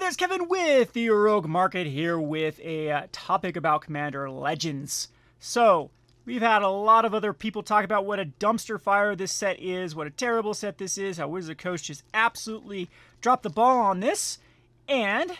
there's Kevin with the Rogue Market here with a topic about Commander Legends. So, we've had a lot of other people talk about what a dumpster fire this set is, what a terrible set this is, how Wizard of the Coast just absolutely dropped the ball on this, and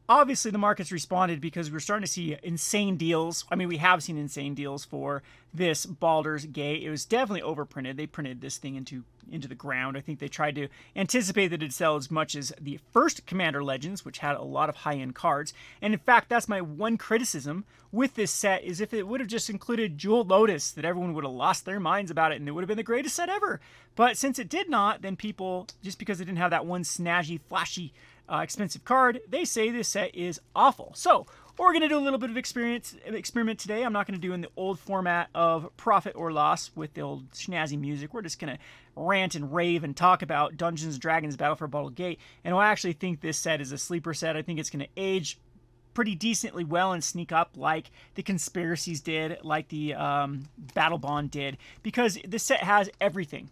obviously the market's responded because we're starting to see insane deals. I mean, we have seen insane deals for this Baldur's Gate. It was definitely overprinted. They printed this thing into the ground. I think they tried to anticipate that it'd sell as much as the first Commander Legends, which had a lot of high-end cards. And in fact, that's my one criticism with this set, is if it would have just included Jeweled Lotus, that everyone would have lost their minds about it and it would have been the greatest set ever. But since it did not, then people, just because it didn't have that one snazzy, flashy, expensive card, they say this set is awful. So we're going to do a little bit of experiment today. I'm not going to do in the old format of profit or loss with the old snazzy music. We're just going to rant and rave and talk about Dungeons & Dragons Battle for Baldur's Gate. And I actually think this set is a sleeper set. I think it's going to age pretty decently well and sneak up like the Conspiracies did, like the Battle Bond did, because this set has everything.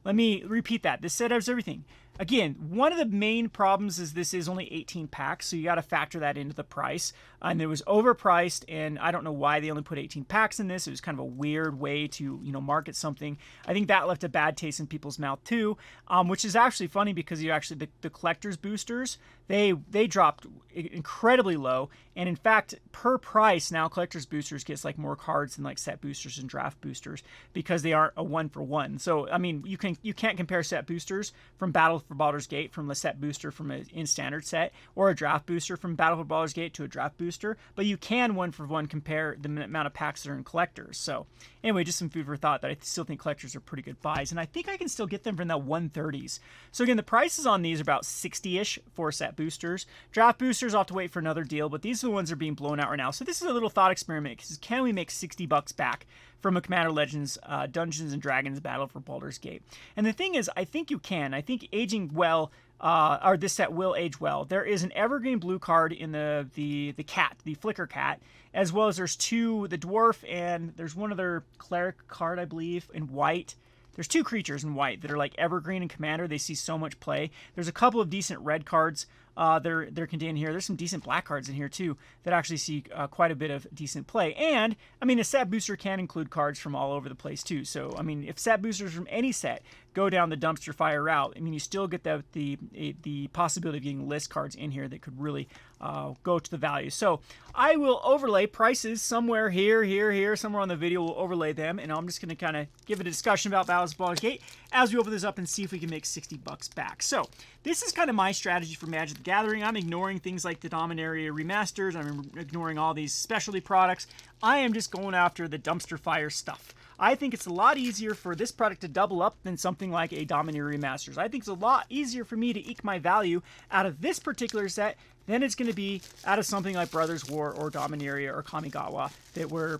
Let me repeat that. This set has everything. Again, one of the main problems is this is only 18 packs, so you got to factor that into the price. And it was overpriced, and I don't know why they only put 18 packs in this. It was kind of a weird way to, market something. I think that left a bad taste in people's mouth too, which is actually funny because the collector's boosters, they dropped incredibly low. And in fact, per price now, collector's boosters gets like more cards than like set boosters and draft boosters because they aren't a 1-for-1. So I mean, you can't compare set boosters from Battle for Baldur's Gate from a set booster from an in standard set, or a draft booster from Battle for Baldur's Gate to a draft booster, but you can 1-for-1 compare the amount of packs that are in collectors. So anyway, just some food for thought that I still think collectors are pretty good buys, and I think I can still get them from the 130s. So again, the prices on these are about 60-ish for set boosters. Draft boosters, I'll have to wait for another deal, but these are the ones that are being blown out right now. So this is a little thought experiment, because can we make $60 back from a Commander Legends Dungeons & Dragons Battle for Baldur's Gate? And the thing is, I think you can. I think aging well, or this set will age well. There is an evergreen blue card in the cat, the Flicker Cat, as well as there's two, the Dwarf, and there's one other Cleric card, I believe, in white. There's two creatures in white that are like evergreen and Commander. They see so much play. There's a couple of decent red cards they're contained here. There's some decent black cards in here too that actually see quite a bit of decent play. And I mean, a set booster can include cards from all over the place too. So I mean, if set boosters from any set go down the dumpster fire route, I mean, you still get the possibility of getting list cards in here that could really go to the value. So I will overlay prices somewhere here, somewhere on the video. We'll overlay them, and I'm just going to kind of give a discussion about Battles of Baldur's Gate as we open this up and see if we can make $60 back. So this is kind of my strategy for Magic the Gathering. I'm ignoring things like the Dominaria remasters. I'm ignoring all these specialty products. I am just going after the dumpster fire stuff. I think it's a lot easier for this product to double up than something like a Dominaria Remasters. I think it's a lot easier for me to eke my value out of this particular set than it's going to be out of something like Brothers War or Dominaria or Kamigawa that were,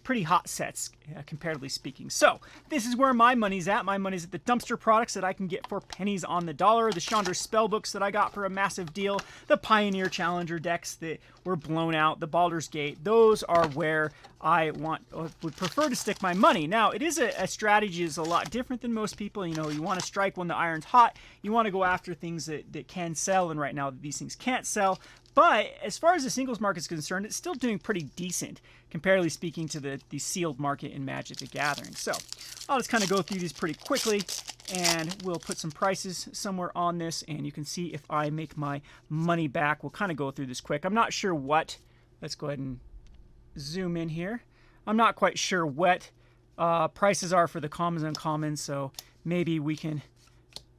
pretty hot sets, comparatively speaking. So this is where my money's at. My money's at the dumpster products that I can get for pennies on the dollar. The Chandra spellbooks that I got for a massive deal. The Pioneer Challenger decks that were blown out. The Baldur's Gate. Those are where I would prefer to stick my money. Now, it is a strategy is a lot different than most people. You want to strike when the iron's hot. You want to go after things that can sell, and right now these things can't sell. But as far as the singles market is concerned, it's still doing pretty decent, comparatively speaking to the sealed market in Magic the Gathering. So I'll just kind of go through these pretty quickly, and we'll put some prices somewhere on this, and you can see if I make my money back. We'll kind of go through this quick. I'm not sure what, let's go ahead and zoom in here. I'm not quite sure what prices are for the commons and uncommons, so maybe we can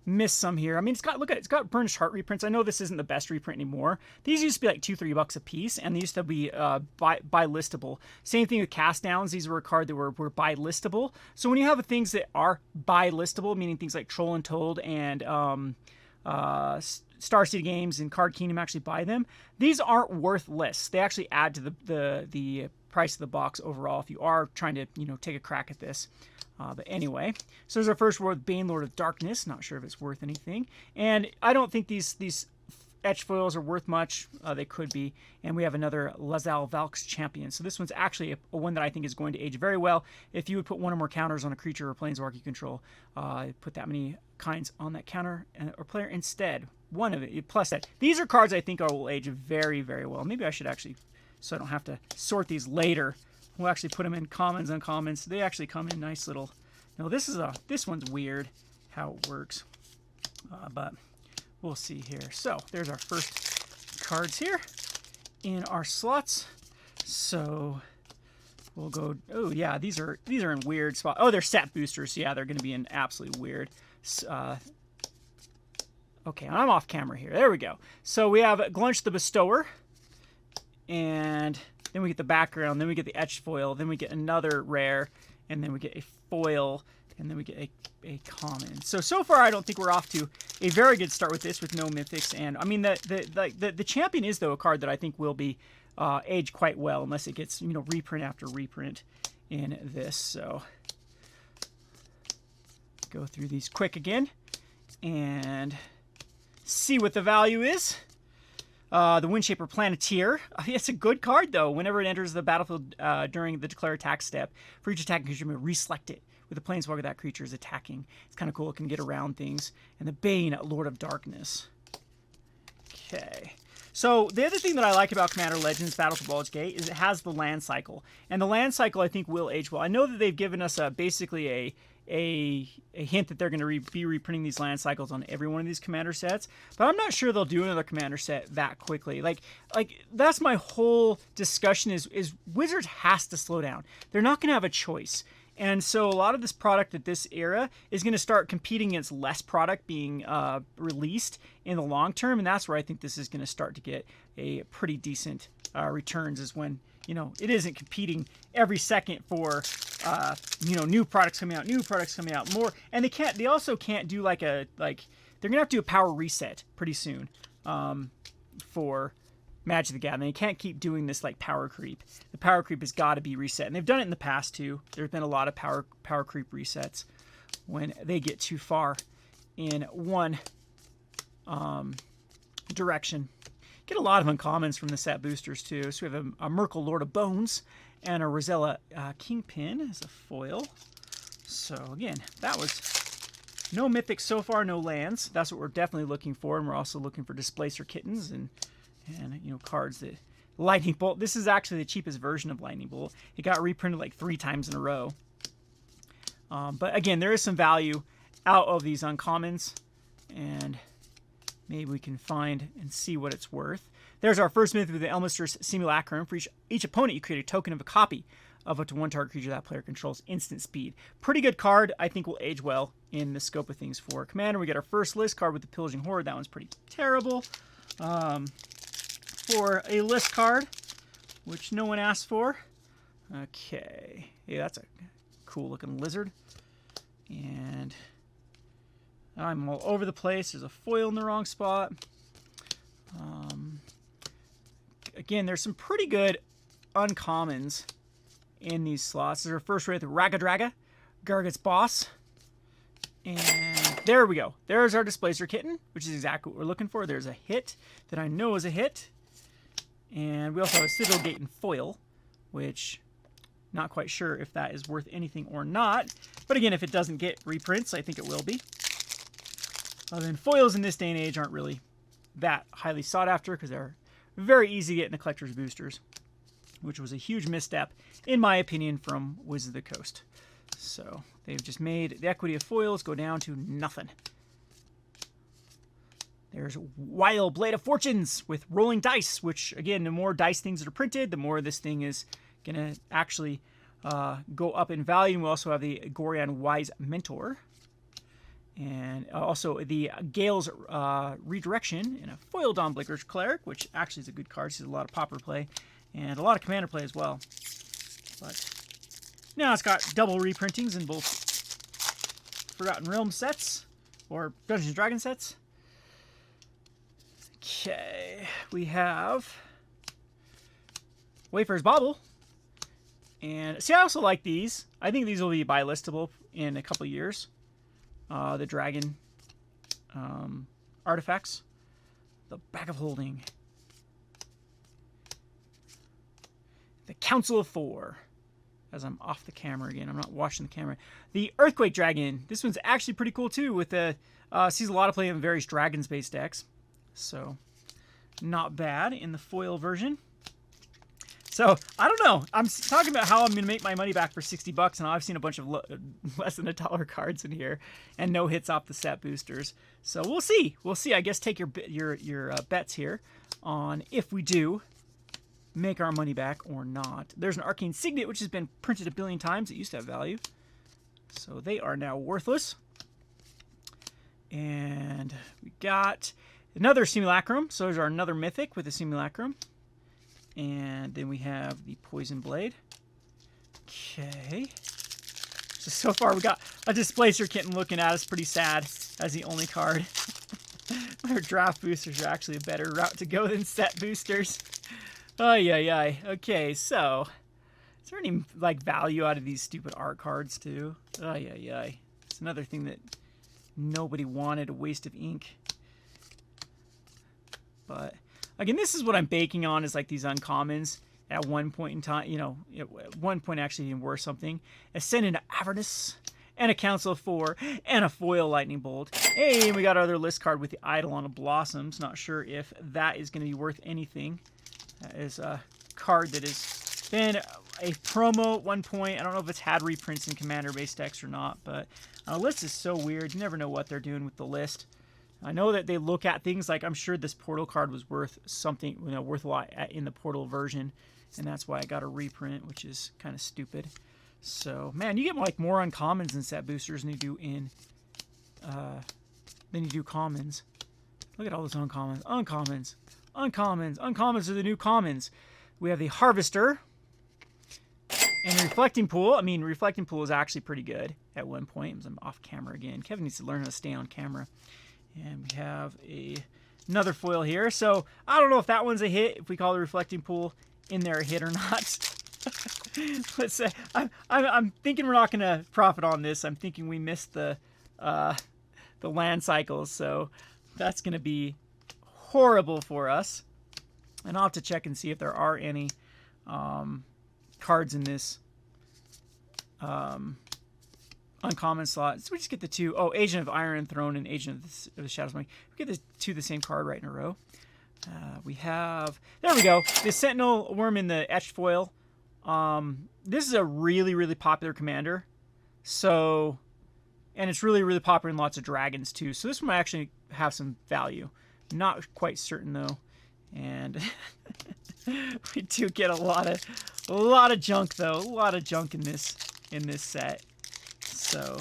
miss some here. I mean, it's got Burnished Heart reprints. I know this isn't the best reprint anymore. These used to be like $2-3 a piece, and they used to be buy listable. Same thing with Cast Downs. These were a card that were buy listable. So when you have things that are buy listable, meaning things like Troll and Told and Star City Games and Card Kingdom actually buy them, these aren't worth lists. They actually add to the price of the box overall if you are trying to take a crack at this. But anyway, so there's our first word with Bane, Lord of Darkness. Not sure if it's worth anything. And I don't think these etch foils are worth much. They could be. And we have another Lazal Valk's Champion. So this one's actually a one that I think is going to age very well. If you would put one or more counters on a creature or planeswalker you control, put that many kinds on that counter or player instead. one of it, plus that. These are cards I think will age very, very well. Maybe I should actually, so I don't have to sort these later. We'll actually put them in commons, uncommons. They actually come in nice little. No, this one's weird how it works, but we'll see here. So there's our first cards here in our slots. So we'll go. Oh yeah, these are in weird spots. Oh, they're set boosters. So yeah, they're going to be in absolutely weird. Okay, I'm off camera here. There we go. So we have Glunch the Bestower, and then we get the background, then we get the etched foil, then we get another rare, and then we get a foil, and then we get a common. So far, I don't think we're off to a very good start with this, with no mythics. And I mean, the champion is though a card that I think will be aged quite well, unless it gets reprint after reprint in this. So go through these quick again and see what the value is. The Windshaper Planeteer. It's a good card, though. Whenever it enters the battlefield during the declare attack step, for each attacking creature, you may reselect it with the planeswalker that creature is attacking. It's kind of cool. It can get around things. And the Bane, Lord of Darkness. Okay. So the other thing that I like about Commander Legends Battle for Baldur's Gate is it has the land cycle. And the land cycle, I think, will age well. I know that they've given us basically a hint that they're going to be reprinting these land cycles on every one of these commander sets, but I'm not sure they'll do another commander set that quickly. Like that's my whole discussion is Wizards has to slow down. They're not going to have a choice. And so a lot of this product at this era is going to start competing against less product being released in the long term, and that's where I think this is going to start to get a pretty decent returns, is when it isn't competing every second for new products coming out, more. And they also can't do they're gonna have to do a power reset pretty soon for Magic the Gathering. They can't keep doing this power creep. The power creep has got to be reset, and they've done it in the past too. There's been a lot of power creep resets when they get too far in one direction. Get a lot of uncommons from the set boosters too. So we have a Merkle Lord of Bones and a Rosella Kingpin as a foil. So again, that was no mythics so far, no lands. That's what we're definitely looking for, and we're also looking for Displacer Kittens and cards that Lightning Bolt. This is actually the cheapest version of Lightning Bolt. It got reprinted 3 times in a row. But again, there is some value out of these uncommons, and maybe we can find and see what it's worth. There's our first myth with the Elminster's Simulacrum. For each opponent, you create a token of a copy of up to one target creature that player controls instant speed. Pretty good card. I think will age well in the scope of things for Commander. We get our first list card with the Pillaging Horde. That one's pretty terrible. For a list card, which no one asked for. Okay. Yeah, that's a cool looking lizard. And I'm all over the place. There's a foil in the wrong spot. Again, there's some pretty good uncommons in these slots. There's our first raid, the Ragadraga, Gargant's Boss. And there we go. There's our Displacer Kitten, which is exactly what we're looking for. There's a hit that I know is a hit. And we also have a Citadel Gate and foil, which not quite sure if that is worth anything or not. But again, if it doesn't get reprints, I think it will be. Other than foils in this day and age aren't really that highly sought after because they're very easy to get in the collector's boosters, which was a huge misstep, in my opinion, from Wizards of the Coast. So they've just made the equity of foils go down to nothing. There's Wild Blade of Fortunes with rolling dice, which, again, the more dice things that are printed, the more this thing is going to actually go up in value. And we also have the Gorian Wise Mentor. And also the Gale's Redirection and a foil Dawnblinker's Cleric, which actually is a good card. Sees a lot of Pauper play and a lot of Commander play as well. But now it's got double reprintings in both Forgotten Realms sets or Dungeons and Dragons sets. Okay, we have Wayfarer's Bauble. And see, I also like these. I think these will be buy listable in a couple years. The dragon artifacts. The Bag of Holding. The Council of Four. As I'm off the camera again. I'm not watching the camera. The Earthquake Dragon. This one's actually pretty cool too. With the sees a lot of play in various dragons-based decks. So not bad in the foil version. So I don't know. I'm talking about how I'm going to make my money back for $60, and I've seen a bunch of less than $1 cards in here, and no hits off the set boosters. So we'll see. We'll see. I guess take your bets here on if we do make our money back or not. There's an Arcane Signet, which has been printed a billion times. It used to have value, so they are now worthless. And we got another Simulacrum. So there's our another Mythic with a Simulacrum. And then we have the Poison Blade. Okay. So far we got a Displacer Kitten looking at us pretty sad as the only card. Our draft boosters are actually a better route to go than set boosters. Ay, ay, ay. Okay, so is there any like value out of these stupid art cards too? Ay, ay, ay. It's another thing that nobody wanted, a waste of ink. But again, this is what I'm baking on, is like these uncommons. At one point in time, you know, at one point actually even worth something. Ascendant Avernus, and a Council of Four, and a foil Lightning Bolt. Hey, and we got our other list card with the Eidolon of Blossoms. Not sure if that is going to be worth anything. That is a card that has been a promo at one point. I don't know if it's had reprints in Commander-based decks or not, but the list is so weird. You never know what they're doing with the list. I know that they look at things like, I'm sure this Portal card was worth something, you know, worth a lot in the Portal version, and that's why I got a reprint, which is kind of stupid. So, man, you get like more uncommons in set boosters than you do in commons. Look at all those uncommons. Uncommons. Uncommons. Uncommons are the new commons. We have the Harvester and Reflecting Pool. I mean, Reflecting Pool is actually pretty good at one point. I'm off camera again. Kevin needs to learn how to stay on camera. And we have another foil here. So I don't know if that one's a hit, if we call the Reflecting Pool in there a hit or not. Let's say I'm thinking we're not going to profit on this. I'm thinking we missed the land cycles, so that's going to be horrible for us. And I'll have to check and see if there are any cards in this uncommon slot. So we just get the two. Oh, Agent of Iron Throne and Agent of the Shadows Money. We get the two the same card right in a row. We have, there we go, the Sentinel Worm in the etched foil. This is a really, really popular commander. So, and it's really, really popular in lots of dragons too. So this one might actually have some value. Not quite certain though. And we do get a lot of junk though. A lot of junk in this set. So,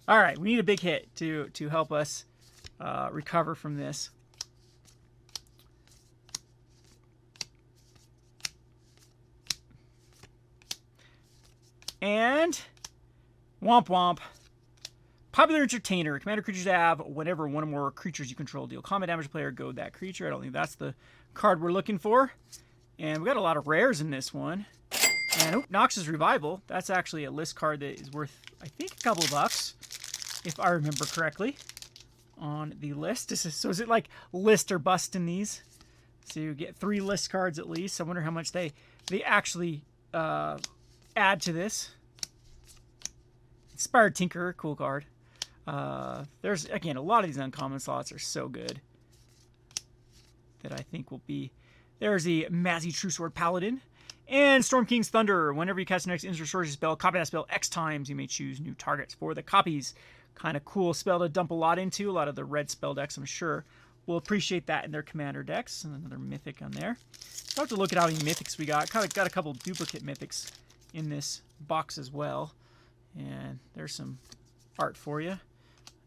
all right, we need a big hit to help us recover from this. And womp womp. Popular Entertainer. Commander creatures have whenever one or more creatures you control deal combat damage to player, goad that creature. I don't think that's the card we're looking for. And we got a lot of rares in this one. And Noxus Revival. That's actually a list card that is worth, I think, a couple of bucks, if I remember correctly, on the list. So is it like list or bust in these? So you get 3 list cards at least. I wonder how much they actually add to this. Inspired Tinkerer, cool card. There's, again, a lot of these uncommon slots are so good that I think will be... There's the Mazzy True Sword Paladin. And Storm King's Thunder. Whenever you cast the next instant sorcery spell, copy that spell X times. You may choose new targets for the copies. Kind of cool spell to dump a lot into. A lot of the red spell decks, I'm sure, will appreciate that in their commander decks. And another mythic on there. I'll have to look at how many mythics we got. Kind of got a couple duplicate mythics in this box as well. And there's some art for you.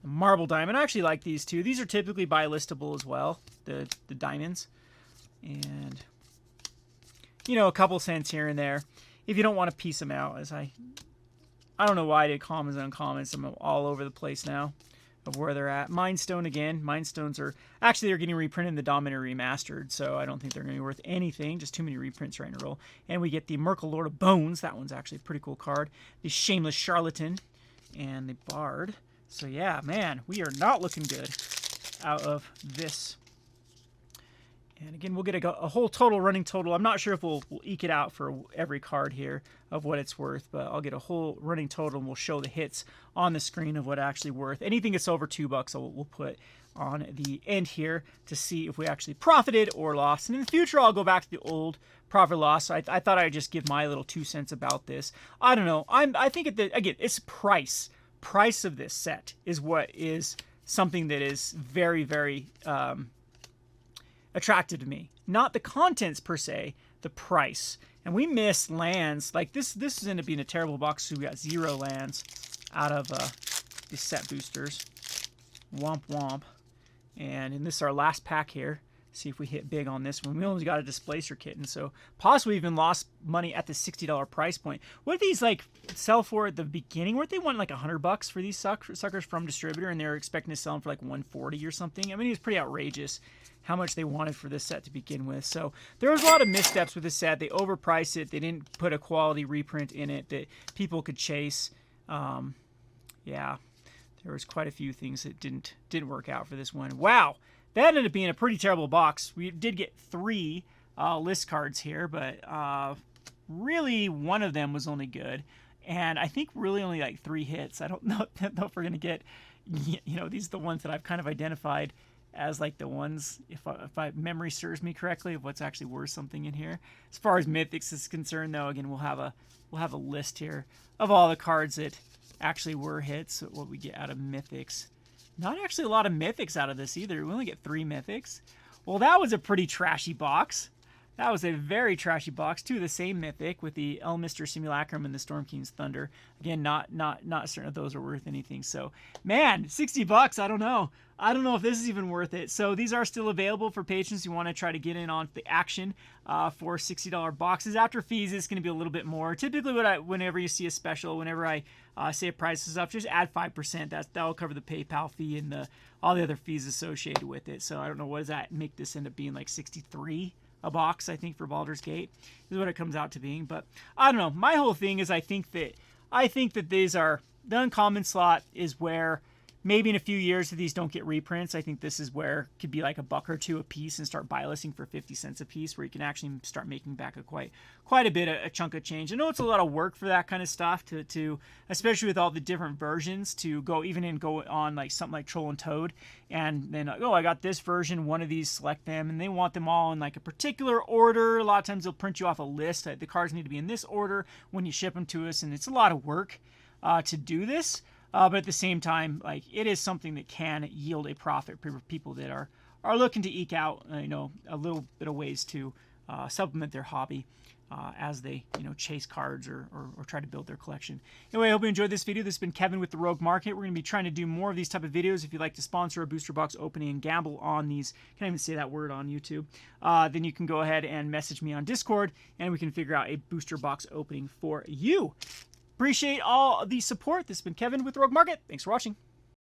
The Marble Diamond. I actually like these two. These are typically buy listable as well. The diamonds. And... you know, a couple cents here and there if you don't want to piece them out. As I don't know why I did commons and uncommons. I'm all over the place now of where they're at. Mindstone again. Mindstones are actually, they're getting reprinted in the Dominator Remastered, so I don't think they're going to be worth anything. Just too many reprints right in a row. And we get the Merkle Lord of Bones. That one's actually a pretty cool card. The Shameless Charlatan and the Bard. So yeah, man, we are not looking good out of this. And again, we'll get a whole total, running total. I'm not sure if we'll eke it out for every card here of what it's worth, but I'll get a whole running total and we'll show the hits on the screen of what it's actually worth. Anything that's over $2, we'll put on the end here to see if we actually profited or lost. And in the future, I'll go back to the old profit loss. So I thought I'd just give my little 2 cents about this. I don't know. I think again, it's price. Price of this set is what is something that is very, very attractive to me. Not the contents per se, the price. And we missed lands. Like this is going to be in a terrible box. So we got 0 lands out of these set boosters. Womp womp. And in this is our last pack here. See if we hit big on this one. We only got a Displacer Kitten, so possibly even lost money at the $60 price point. What did these like sell for at the beginning? Weren't they wanting like $100 for these suckers from distributor, and they were expecting to sell them for like $140 or something? I mean, it was pretty outrageous how much they wanted for this set to begin with. So there was a lot of missteps with this set. They overpriced it. They didn't put a quality reprint in it that people could chase. Yeah. There was quite a few things that didn't work out for this one. Wow, that ended up being a pretty terrible box. We did get 3 list cards here, but really one of them was only good, and I think really only like 3 hits. I don't know if we're gonna get, you know, these are the ones that I've kind of identified as like the ones, if my memory serves me correctly, of what's actually worth something in here. As far as Mythics is concerned, though, again we'll have a list here of all the cards that actually were hits, what we get out of Mythics. Not actually a lot of Mythics out of this either. We only get 3 Mythics. Well, that was a pretty trashy box. That was a very trashy box. 2 of the same Mythic with the Elmister Simulacrum and the Storm King's Thunder. Again, not certain if those are worth anything. So, man, $60. I don't know. I don't know if this is even worth it. So these are still available for patrons who want to try to get in on the action for $60 boxes. After fees, it's going to be a little bit more. Typically, whenever you see a special, whenever I say a price is up, just add 5%. That'll cover the PayPal fee and all the other fees associated with it. So I don't know, what does that make this end up being, like 63 a box, I think, for Baldur's Gate is what it comes out to being. But I don't know. My whole thing is I think that these are, the uncommon slot is where maybe in a few years if these don't get reprints, I think this is where it could be like $1 or $2 a piece and start buy listing for 50 cents a piece, where you can actually start making back quite a bit, a chunk of change. I know it's a lot of work for that kind of stuff to especially with all the different versions, to go on like something like Troll and Toad, and then oh, I got this version, one of these, select them, and they want them all in like a particular order. A lot of times they'll print you off a list. The cards need to be in this order when you ship them to us, and it's a lot of work to do this. But at the same time, like, it is something that can yield a profit for people that are looking to eke out, a little bit of ways to supplement their hobby as they, chase cards or try to build their collection. Anyway, I hope you enjoyed this video. This has been Kevin with the Rogue Market. We're going to be trying to do more of these type of videos. If you'd like to sponsor a booster box opening and gamble on these, can't even say that word on YouTube, then you can go ahead and message me on Discord, and we can figure out a booster box opening for you. Appreciate all the support. This has been Kevin with the Rogue Market. Thanks for watching.